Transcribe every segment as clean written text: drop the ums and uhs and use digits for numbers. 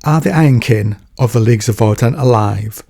Are the Ironkin of the Leagues of Votann alive,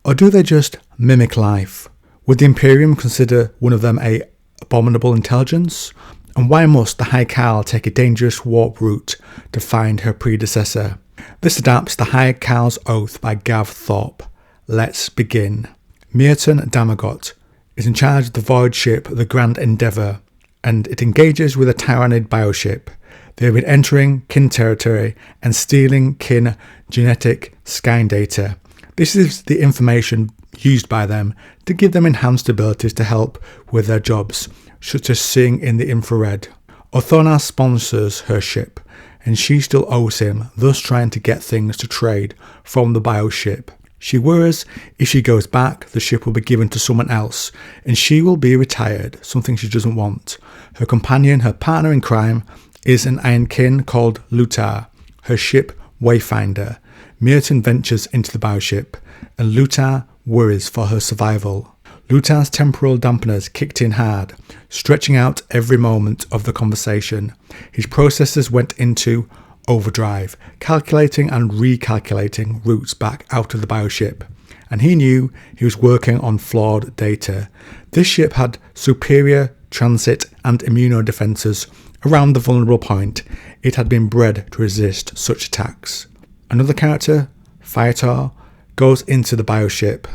or do they just mimic life? Would the Imperium consider one of them a abominable intelligence? And why must the High Karl take a dangerous warp route to find her predecessor? This adapts the High Karl's Oath by Gav Thorpe. Let's begin. Merton Damagot is in charge of the void ship the Grand Endeavour, and it engages with a Tyrannid bioship. They have been entering kin territory and stealing kin genetic scan data. This is the information used by them to give them enhanced abilities to help with their jobs, such as seeing in the infrared. Votann sponsors her ship, and she still owes him, thus trying to get things to trade from the bioship. She worries if she goes back, the ship will be given to someone else, and she will be retired, something she doesn't want. Her companion, her partner in crime, is an Ironkin called Lutar, her ship Wayfinder. Merton ventures into the bioship, and Lutar worries for her survival. Lutar's temporal dampeners kicked in hard, stretching out every moment of the conversation. His processors went into overdrive, calculating and recalculating routes back out of the bioship, and he knew he was working on flawed data. This ship had superior transit and immunodefenses around the vulnerable point. It had been bred to resist such attacks. Another character, Fiator, goes into the bioship.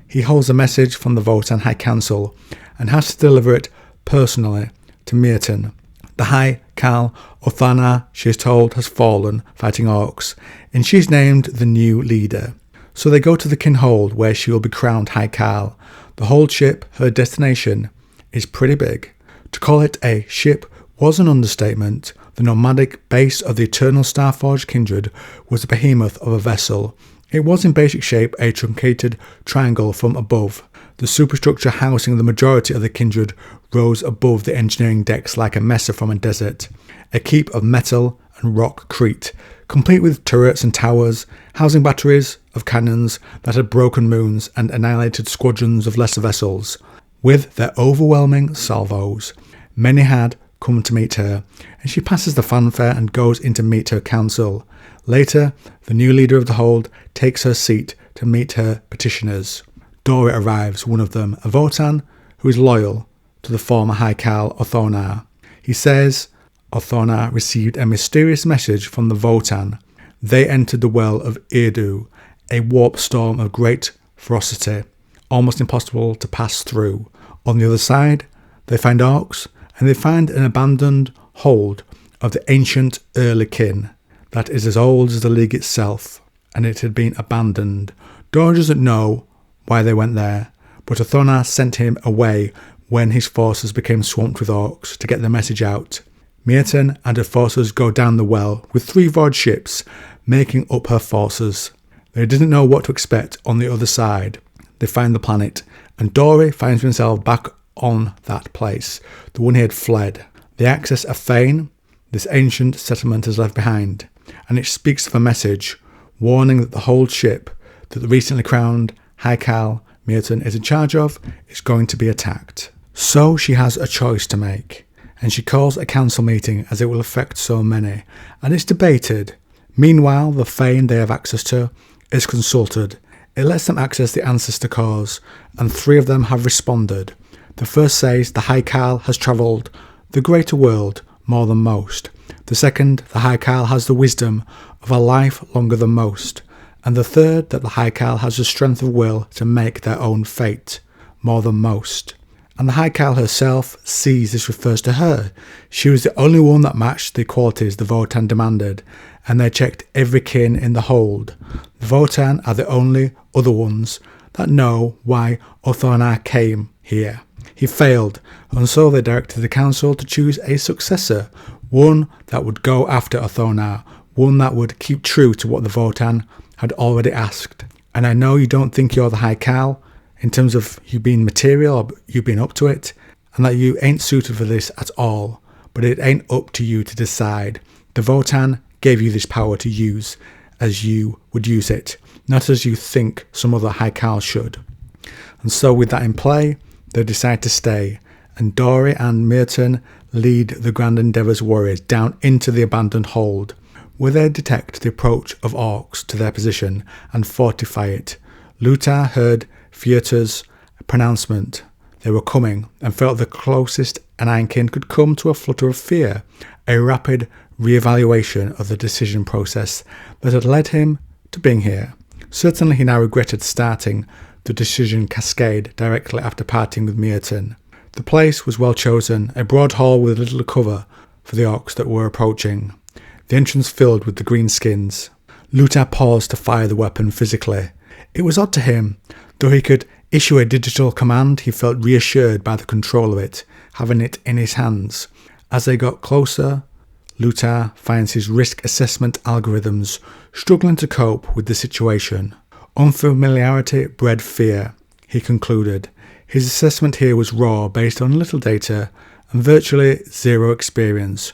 He holds a message from the Votann High Council and has to deliver it personally to Merton. The High Karl Votann, she is told, has fallen fighting Orks, and she's named the new leader. So they go to the kin hold where she will be crowned High Karl. The hold ship, her destination, is pretty big. To call it a ship was an understatement. The nomadic base of the Eternal Starforged Kindred was a behemoth of a vessel. It was in basic shape a truncated triangle from above. The superstructure housing the majority of the Kindred rose above the engineering decks like a mesa from a desert. A keep of metal and rockcrete, complete with turrets and towers, housing batteries of cannons that had broken moons and annihilated squadrons of lesser vessels. With their overwhelming salvos, many had come to meet her, and she passes the fanfare and goes in to meet her council. Later, the new leader of the hold takes her seat to meet her petitioners. Dori arrives, one of them, a Votann who is loyal to the former High Karl Votann. He says Votann received a mysterious message from the Votann. They entered the well of Irdu, a warp storm of great ferocity, almost impossible to pass through. On the other side, they find Orks, and they find an abandoned hold of the ancient early kin that is as old as the League itself, and it had been abandoned. Dori doesn't know why they went there, but Votann sent him away when his forces became swamped with Orks to get the message out. Merton and her forces go down the well with 3 void ships making up her forces. They didn't know what to expect on the other side. They find the planet, and Dori finds himself back on that place, the one he had fled. They access a fane this ancient settlement has left behind, and it speaks of a message warning that the whole ship that the recently crowned High Karl Merton is in charge of is going to be attacked. So she has a choice to make, and she calls a council meeting as it will affect so many, and it's debated. Meanwhile, the fane they have access to is consulted. It lets them access the ancestor cores, and 3 of them have responded. The first says the High Karl has travelled the greater world more than most. The second, the High Karl has the wisdom of a life longer than most. And the third, that the High Karl has the strength of will to make their own fate more than most. And the High Karl herself sees this refers to her. She was the only one that matched the qualities the Votann demanded, and they checked every kin in the hold. The Votann are the only other ones that know why Votann came here. He failed, and so they directed the council to choose a successor, one that would go after Votann, one that would keep true to what the Votann had already asked. And I know you don't think you're the High Karl, in terms of you being material or you being up to it, and that you ain't suited for this at all, but it ain't up to you to decide. The Votann gave you this power to use as you would use it, not as you think some other High Karl should. And so with that in play, they decide to stay, and Dori and Merton lead the Grand Endeavour's warriors down into the abandoned hold. where they detect the approach of Orks to their position and fortify it. Luthar heard Fjötur's pronouncement. They were coming, and felt the closest an Ironkin could come to a flutter of fear, a rapid re-evaluation of the decision process that had led him to being here. Certainly he now regretted starting the decision cascade directly after parting with Myrton. The place was well chosen, a broad hall with little cover for the Orks that were approaching, the entrance filled with the greenskins. Luthar paused to fire the weapon physically. It was odd to him. Though he could issue a digital command, he felt reassured by the control of it, having it in his hands. As they got closer, Luthar finds his risk assessment algorithms struggling to cope with the situation. Unfamiliarity bred fear, he concluded. His assessment here was raw, based on little data and virtually zero experience.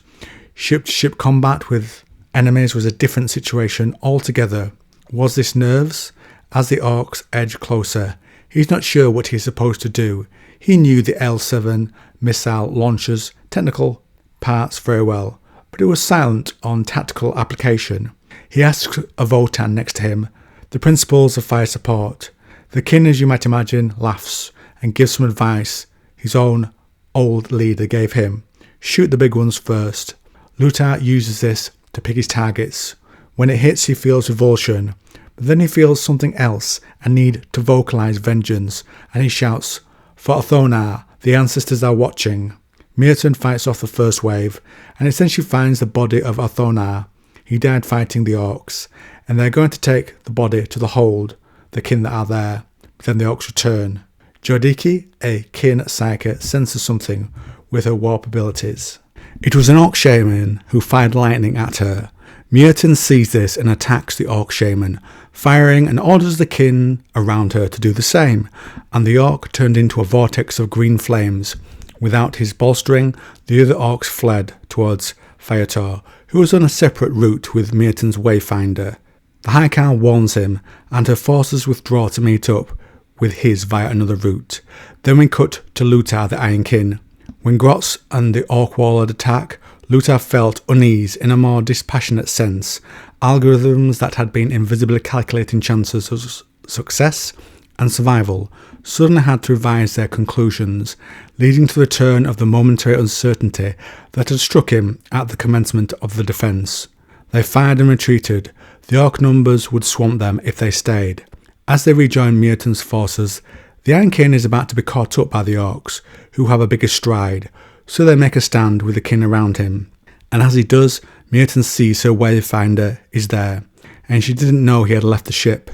Ship-to-ship combat with enemies was a different situation altogether. Was this nerves? As the Orks edged closer, he's not sure what he's supposed to do. He knew the L7 missile launcher's technical parts very well, but it was silent on tactical application. He asked a Votann next to him the principles of fire support. The kin, as you might imagine, laughs and gives some advice his own old leader gave him. Shoot the big ones first. Luthar uses this to pick his targets. When it hits, he feels revulsion, but then he feels something else, a need to vocalize vengeance, and he shouts, "For Votann, the ancestors are watching." Myrton fights off the first wave, and essentially finds the body of Votann. He died fighting the Orks, and they're going to take the body to the hold, the kin that are there. But then the Orks return. Jodiki, a kin psyker, senses something with her warp abilities. It was an Orc shaman who fired lightning at her. Myrton sees this and attacks the Orc shaman, firing, and orders the kin around her to do the same, and the Orc turned into a vortex of green flames. Without his bolstering, the other Orcs fled towards Fjötur, who was on a separate route with Myrton's Wayfinder. The High Karl warns him, and her forces withdraw to meet up with his via another route. Then we cut to Luthar the Ironkin. When Grotz and the Orc Warlord attack, Luthar felt unease in a more dispassionate sense. Algorithms that had been invisibly calculating chances of success and survival suddenly had to revise their conclusions, leading to the return of the momentary uncertainty that had struck him at the commencement of the defence. They fired and retreated. The Orc numbers would swamp them if they stayed. As they rejoin Myrton's forces, the Ironkin is about to be caught up by the Orcs, who have a bigger stride, so they make a stand with the kin around him. And as he does, Myrton sees her Wayfinder is there, and she didn't know he had left the ship,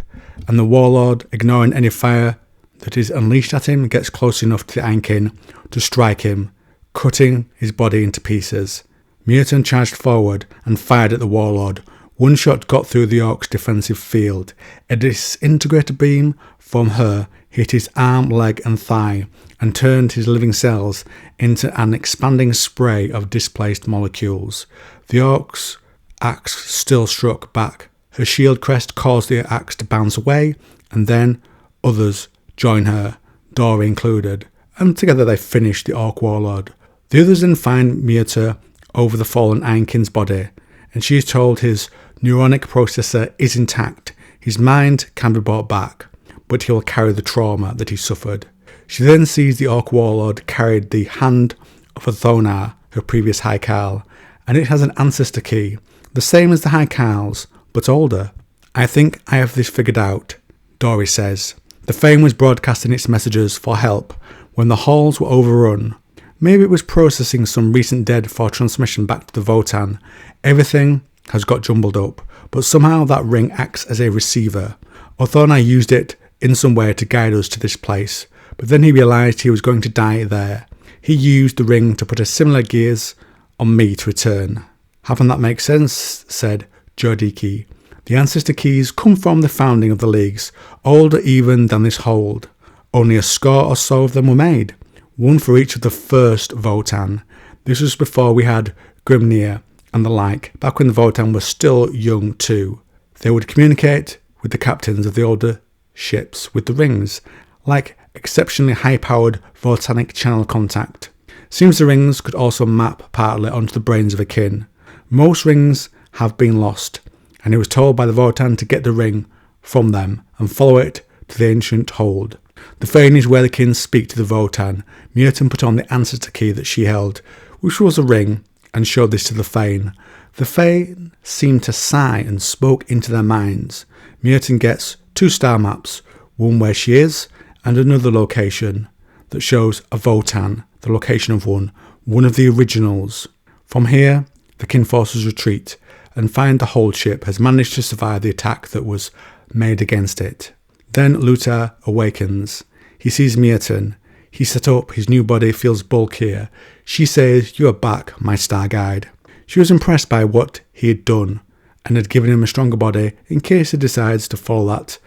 and the Warlord, ignoring any fire that is unleashed at him, gets close enough to the Ironkin to strike him, cutting his body into pieces. Myrton charged forward and fired at the Warlord. One shot got through the Orc's defensive field. A disintegrator beam from her hit his arm, leg and thigh, and turned his living cells into an expanding spray of displaced molecules. The Orc's axe still struck back. Her shield crest caused the axe to bounce away, and then others join her, Dory included, and together they finish the Orc Warlord. The others then find Myrta over the fallen Ironkin's body, and she is told his neuronic processor is intact. His mind can be brought back, but he'll carry the trauma that he suffered. She then sees the Orc Warlord carried the hand of Votann, her previous High Karl, and it has an ancestor key, the same as the High Karls, but older. "I think I have this figured out," Dory says. The Fane was broadcasting its messages for help when the halls were overrun. Maybe it was processing some recent dead for transmission back to the Votann. Everything has got jumbled up, but somehow that ring acts as a receiver. Votann used it in some way to guide us to this place, but then he realised he was going to die there. He used the ring to put a similar gears on me to return. "Haven't that make sense?" said Jodiki. "The ancestor keys come from the founding of the leagues, older even than this hold. Only a score or so of them were made, one for each of the first Votann. This was before we had Grimnir and the like, back when the Votann were still young too. They would communicate with the captains of the older ships with the rings, like exceptionally high-powered Votannic channel contact. Seems the rings could also map partly onto the brains of a kin. Most rings have been lost, and he was told by the Votann to get the ring from them and follow it to the ancient hold. The fane is where the kin speak to the Votann. Myrtin put on the ancestor key that she held, which was a ring, and showed this to the fane. The fane seemed to sigh and spoke into their minds. Myrtin gets 2 star maps, one where she is and another location that shows a Votann, the location of one of the originals. From here, the kin forces retreat and find the hold ship has managed to survive the attack that was made against it. Then Luthar awakens. He sees Myrtin. He set up, his new body feels bulkier. She says, "You are back, my star guide." She was impressed by what he had done and had given him a stronger body in case he decides to follow that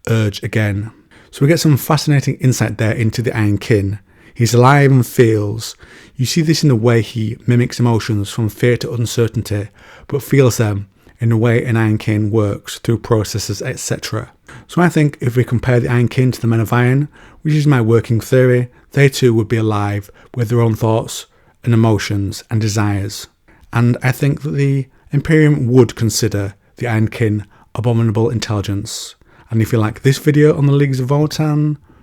urge again. So we get some fascinating insight there into the Ironkin. He's alive and feels. You see this in the way he mimics emotions from fear to uncertainty, but feels them in the way an Ironkin works through processes, etc. So I think if we compare the Ironkin to the Men of Iron, which is my working theory, they too would be alive with their own thoughts and emotions and desires. And I think that the Imperium would consider the Ironkin abominable intelligence. And if you like this video on the Leagues of Votann,